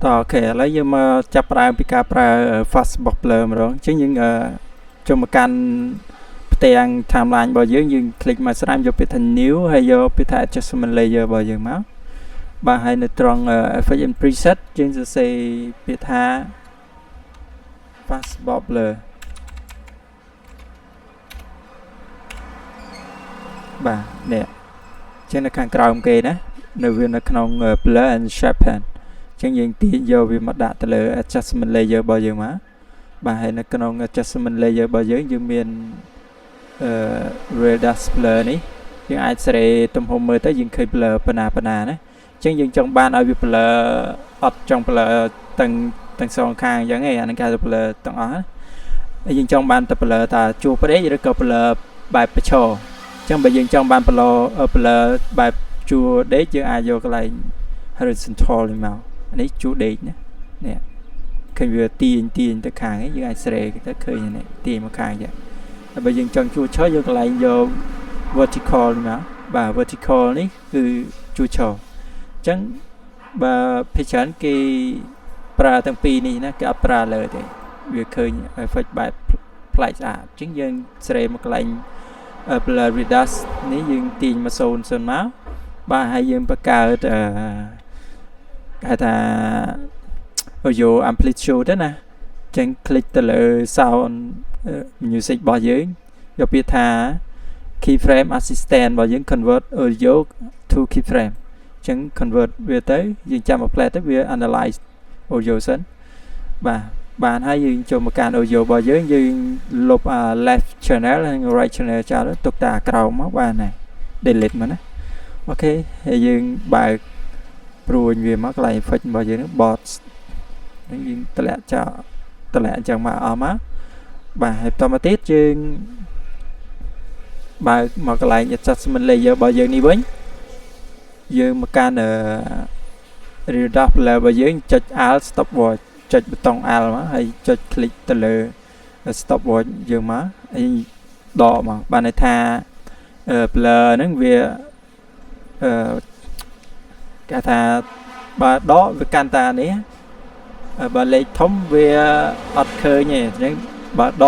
តអូខេឥឡូវយើងមកចាប់ផ្ដើមពីការប្រើ Fastbox Blur ម្ដងអញ្ចឹងយើងចូលមកកាន់ផ្ទាំង timeline របស់យើងคลิกមកស្រាមយកពាក្យថា new ហើយយកពាក្យថា adjustment layer របស់យើងមកបាទហើយនៅត្រង់ effect and preset យើងសរសេរពាក្យថា Fastbox Blur បាទនេះចឹងនៅខាងក្រោមគេណានៅវានៅក្នុង Blur and Sharpen ចឹងយើងទាញយកវាមកដាក់ទៅលើ adjustment layer របស់យើងមកបាទហើយនៅក្នុង adjustment layer របស់យើងមានRadius Blur នេះយើងអាចសេរីទំហំមើលទៅយើងឃើញ blur ប៉ុណ្ណាណាចឹងយើងចង់បានឲ្យវា blur អត់ចង់ blur ទាំងសងខាងអញ្ចឹងឯងអានឹងគេហៅ blur ទាំងអស់ហើយយើងចង់បានតែ blur តាជួរប្រេងឬក៏ blur បែបប្រឈរចឹងបើយើងចង់បាន blur បែបជួរដេកយើងអាចយកកន្លែង horizontal នេះមកនេះជួរដេកណានេះឃើញវាទាញទៅខាងឯងយើងអាចសេរីទៅឃើញនេះទាញមកខាងចឹងហើយបើយើងចង់ជួរឈរយកកន្លែងយក vertical នេះមកបាទ vertical នេះគឺជួរឈរចឹងបើភាគច្រើនគេប្រើទាំងពីរនេះណាគេអត់ប្រើលើទេវាឃើញ effect បែបប្លែកស្អាតចឹងយើងសេរីមកកន្លែង blur radius នេះយើងទាញមក0មកបាទហើយយើងបង្កើតគេថា audio amplitude ណាចឹង click ទៅលើ sound music របស់យើងយកពាក្យថា keyframe assistant របស់យើង convert audio to keyframe ចឹង convert វាទៅយើងចាំមក play ទៅវា analyze audio សិនបាទហើយយើងចូលមកកាន់ audio របស់យើងលុប left channel ហើយ right channel ចោលទុកតែក្រោមមកបាទណា delete មកណាអូខេហើយយើងបើកព្រួយវាមកកន្លែង effect របស់យើង bot ហ្នឹងយើងតម្លាក់ចោលតម្លាក់អញ្ចឹងមកអស់មកបាទហើយបន្តមកទៀតយើងបើកមកកន្លែង adjustment layer របស់យើងនេះវិញយើងមកកាន់ reduce blur របស់យើងចុច alt stopwatch ចុចប៊ូតុង alt មកហើយចុច click ទៅលើ stopwatch យើងមកហើយដកមកបានន័យថា blur ហ្នឹងវាគេថាបើដកវាកាន់តានេះបើលេខធំវាអត់ឃើញទេអញ្ចឹងបើដ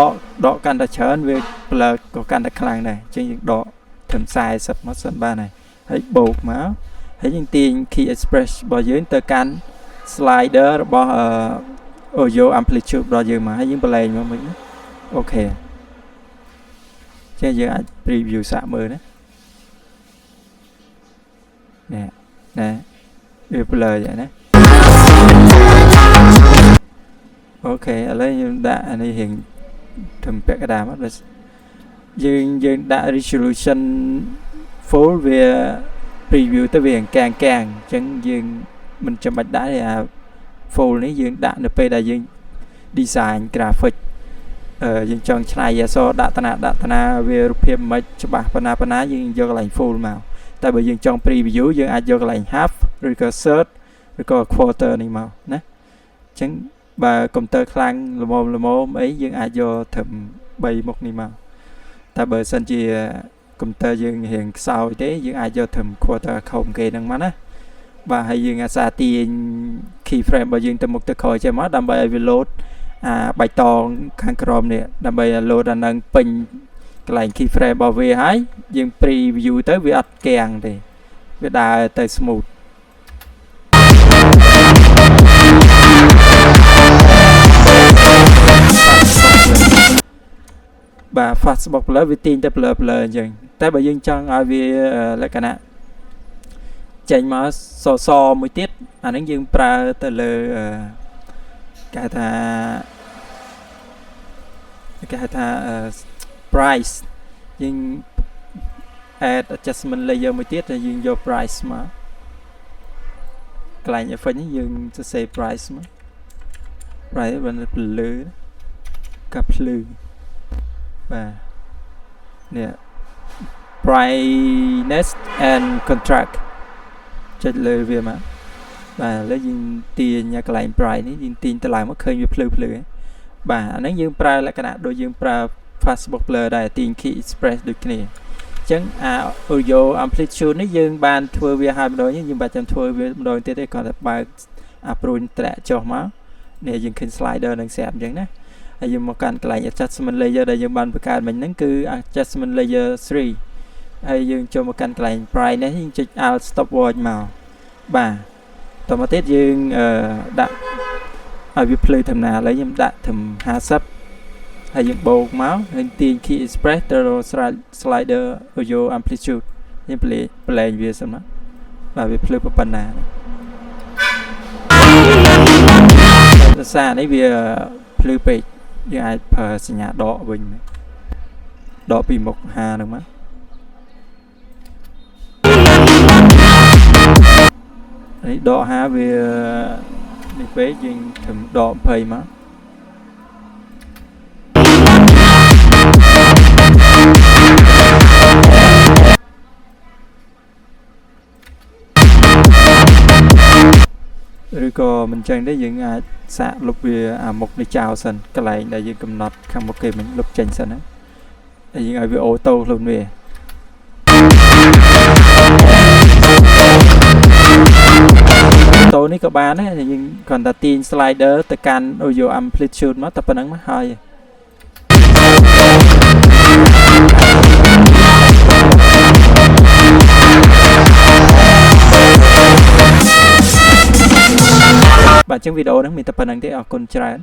កកាន់តែច្រើនវា blur ក៏កាន់តែខ្លាំងដែរអញ្ចឹងយើងដកត្រឹម40មកសិនបានហើយបូកមកហើយយើងទាញ key express របស់យើងទៅកាន់ slider របស់ audio amplitude របស់យើងមកហើយយើងបន្លែងមកវិញអូខេចឹងយើងអាច preview សាកមើលណាវា blur យ៉ាងណាអូខេឥឡូវយើងដាក់អានេះរៀងធ្វើពាក់កណ្ដាលមកយើងដាក់ resolution full វា preview ទៅវាកាំងអញ្ចឹងយើងមិនចាំបាច់ដាក់ទេអា full នេះយើងដាក់នៅពេលដែលយើង design graphic យើងចង់ឆ្នៃអក្សរដាក់តាណាវារូបភាពមិនច្បាស់ប៉ុណ្ណាយើងយកកន្លែង full មកតែបើយើងចង់ preview យើងអាចយកកន្លែង half ឬក៏ third ឬក៏ quarter នេះមកណាអញ្ចឹងបើកុំព្យូទ័រខ្លាំងល្មមអីយើងអាចយកត្រឹម3មុខនេះមកតែបើសិនជាកុំព្យូទ័រយើងរៀងខ្សោយទេយើងអាចយកត្រឹម quarter ខំគេហ្នឹងមកណាបាទហើយយើងអាសាទាញ key frame របស់យើងទៅមុខទៅក្រោយចេះមកដើម្បីឲ្យវា load អាបៃតងខាងក្រោមនេះដើម្បីឲ្យ load អានឹងពេញកន្លែង key frame របស់វាហើយយើង preview ទៅវាអត់កាំងទេវាដើរទៅ smoothបាទ Fastbox Blur វាទាញទៅ blur អញ្ចឹងតែបើយើងចង់ឲ្យវាលក្ខណៈចេញមកសមួយទៀតអាហ្នឹងយើងប្រើទៅលើគេថា price យើង add adjustment layer មួយទៀតហើយយើងយក price មកកន្លែង effect នេះយើងសរសេរ price មក price វាភ្លឺកាភ្លឺបាទនេះ brightness and contrast ចុចលើវាមកបាទឥឡូវយើងទាញកន្លែង bright នេះយើងទាញទៅឡើងមកឃើញវាភ្លឺបាទអាហ្នឹងយើងប្រើលក្ខណៈដូចយើងប្រើ Fastbox Blur ដែរទាញ key express ដូចគ្នាអញ្ចឹងអា audio amplitude នេះយើងបានធ្វើវាហើយម្ដងយើងបាច់ចាំធ្វើវាម្ដងទៀតទេគ្រាន់តែបើក approve แตะចុះមកនេះយើងឃើញ slider នឹងស្រាប់អញ្ចឹងណាហើយយើងមកកាន់កន្លែង adjustment layer ដែលយើងបានបង្កើតមិញហ្នឹងគឺ adjustment layer 3ហើយយើងចូលមកកាន់កន្លែង brightness យើងចុច alt stopwatch មកបាទតមកទៀតយើងដាក់ឲ្យវាភ្លឺធម្មតាឥឡូវខ្ញុំដាក់ត្រឹម50ហើយយើងបូកមកហើយទាញ key express ទៅ slider audio amplitude យើងប្លែងវាសិនមកបាទវាភ្លឺប៉ុណ្ណាភាសានេះវាភ្លឺពេកយើងអាចប្រើសញ្ញាដកវិញដកពីមុខ5ហ្នឹងមកនេះដក5វានេះពេកយើងត្រឹមដក20មកឬក៏មិនចឹងទេយើងអាចសាកលុបវាអាមុខនេះចោលសិនកន្លែងដែលយើងកំណត់ខាងមុខគេមិនលុបចេញសិនណាហើយយើងឲ្យវាអូតូខ្លួនវាតូនេះក៏បានដែរយើងគ្រាន់តែទាញ slider ទៅកាន់ audio amplitude មកតែប៉ុណ្្នឹងមកហើយបាទអញ្ចឹងវីដេអូហ្នឹងមានតែប៉ុណ្្នឹងទេអរគុណច្រើន